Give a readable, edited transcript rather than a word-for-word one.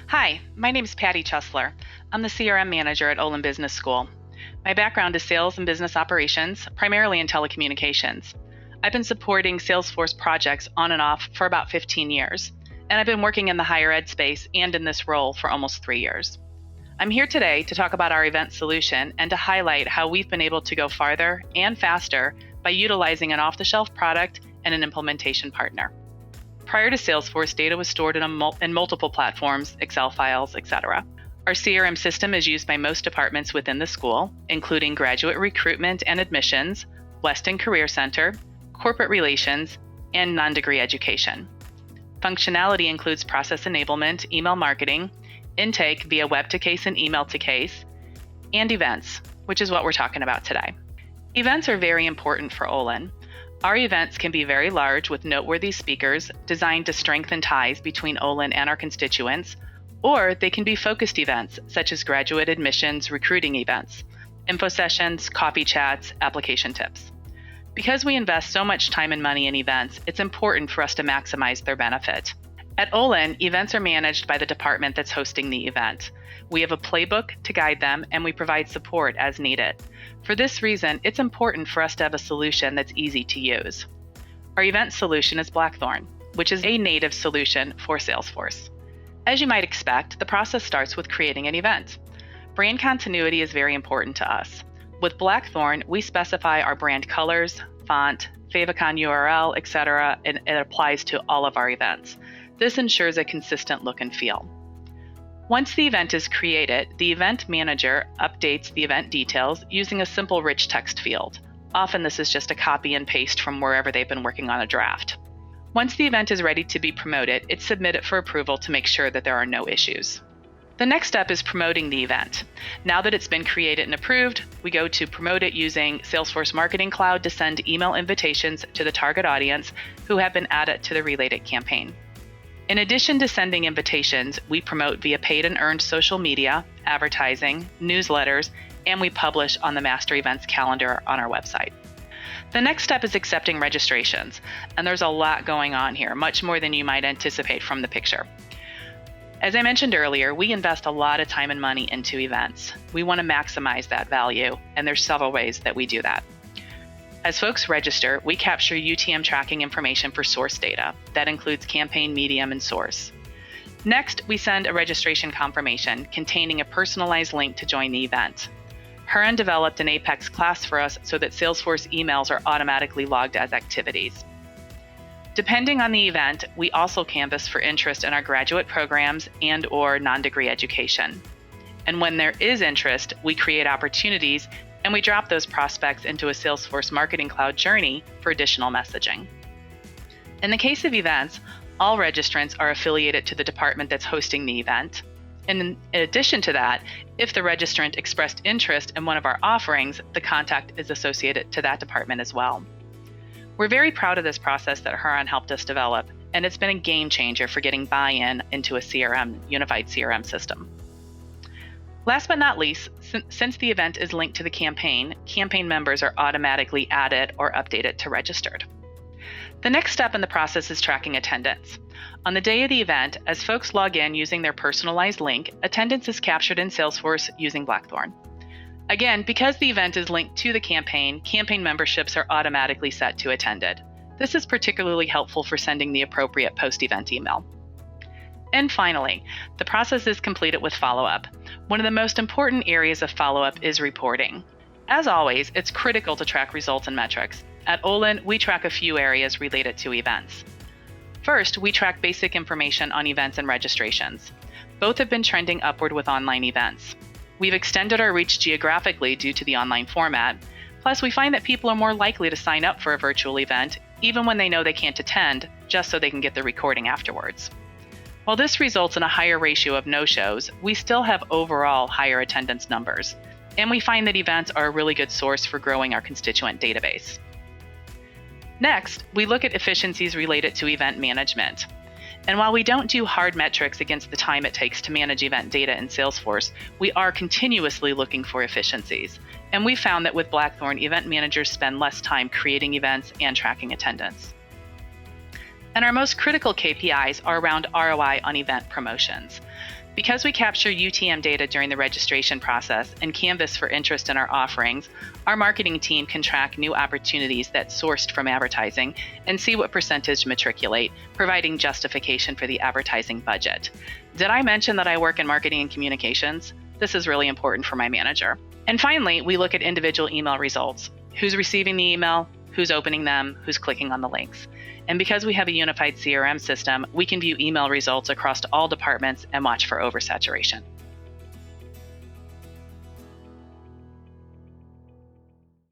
Hi, my name is Patty Chesler. I'm the CRM manager at Olin Business School. My background is sales and business operations, primarily in telecommunications. I've been supporting Salesforce projects on and off for about 15 years, and I've been working in the higher ed space and in this role for almost 3 years. I'm here today to talk about our event solution and to highlight how we've been able to go farther and faster by utilizing an off-the-shelf product and an implementation partner. Prior to Salesforce, data was stored in multiple platforms, Excel files, etc. Our CRM system is used by most departments within the school, including graduate recruitment and admissions, Weston Career Center, corporate relations, and non-degree education. Functionality includes process enablement, email marketing, intake via web-to-case and email-to-case, and events, which is what we're talking about today. Events are very important for Olin. Our events can be very large with noteworthy speakers designed to strengthen ties between Olin and our constituents, or they can be focused events such as graduate admissions, recruiting events, info sessions, coffee chats, application tips. Because we invest so much time and money in events, it's important for us to maximize their benefit. At Olin, events are managed by the department that's hosting the event. We have a playbook to guide them, and we provide support as needed. For this reason, it's important for us to have a solution that's easy to use. Our event solution is Blackthorn, which is a native solution for Salesforce. As you might expect, the process starts with creating an event. Brand continuity is very important to us. With Blackthorn, we specify our brand colors, font, favicon URL, etc., and it applies to all of our events. This ensures a consistent look and feel. Once the event is created, the event manager updates the event details using a simple rich text field. Often this is just a copy and paste from wherever they've been working on a draft. Once the event is ready to be promoted, it's submitted for approval to make sure that there are no issues. The next step is promoting the event. Now that it's been created and approved, we go to promote it using Salesforce Marketing Cloud to send email invitations to the target audience who have been added to the related campaign. In addition to sending invitations, we promote via paid and earned social media, advertising, newsletters, and we publish on the Master Events calendar on our website. The next step is accepting registrations, and there's a lot going on here, much more than you might anticipate from the picture. As I mentioned earlier, we invest a lot of time and money into events. We want to maximize that value, and there's several ways that we do that. As folks register, we capture UTM tracking information for source data. That includes campaign, medium, and source. Next, we send a registration confirmation containing a personalized link to join the event. Huron developed an Apex class for us so that Salesforce emails are automatically logged as activities. Depending on the event, we also canvass for interest in our graduate programs and/or non-degree education. And when there is interest, we create opportunities and we drop those prospects into a Salesforce Marketing Cloud journey for additional messaging. In the case of events, all registrants are affiliated to the department that's hosting the event. And in addition to that, if the registrant expressed interest in one of our offerings, the contact is associated to that department as well. We're very proud of this process that Huron helped us develop, and it's been a game changer for getting buy-in into a unified CRM system. Last but not least, since the event is linked to the campaign members are automatically added or updated to registered. The next step in the process is tracking attendance. On the day of the event, as folks log in using their personalized link, attendance is captured in Salesforce using Blackthorn. Again, because the event is linked to the campaign memberships are automatically set to attended. This is particularly helpful for sending the appropriate post-event email. And finally, the process is completed with Followup. One of the most important areas of Followup is reporting. As always, it's critical to track results and metrics. At Olin, we track a few areas related to events. First, we track basic information on events and registrations. Both have been trending upward with online events. We've extended our reach geographically due to the online format. Plus, we find that people are more likely to sign up for a virtual event, even when they know they can't attend, just so they can get the recording afterwards. While this results in a higher ratio of no-shows, we still have overall higher attendance numbers, and we find that events are a really good source for growing our constituent database. Next, we look at efficiencies related to event management. And while we don't do hard metrics against the time it takes to manage event data in Salesforce, we are continuously looking for efficiencies. And we found that with Blackthorn, event managers spend less time creating events and tracking attendance. And our most critical KPIs are around ROI on event promotions. Because we capture UTM data during the registration process and canvas for interest in our offerings, our marketing team can track new opportunities that's sourced from advertising and see what percentage matriculate, providing justification for the advertising budget. Did I mention that I work in marketing and communications? This is really important for my manager. And finally, we look at individual email results. Who's receiving the email? Who's opening them? Who's clicking on the links? And because we have a unified CRM system, we can view email results across all departments and watch for oversaturation.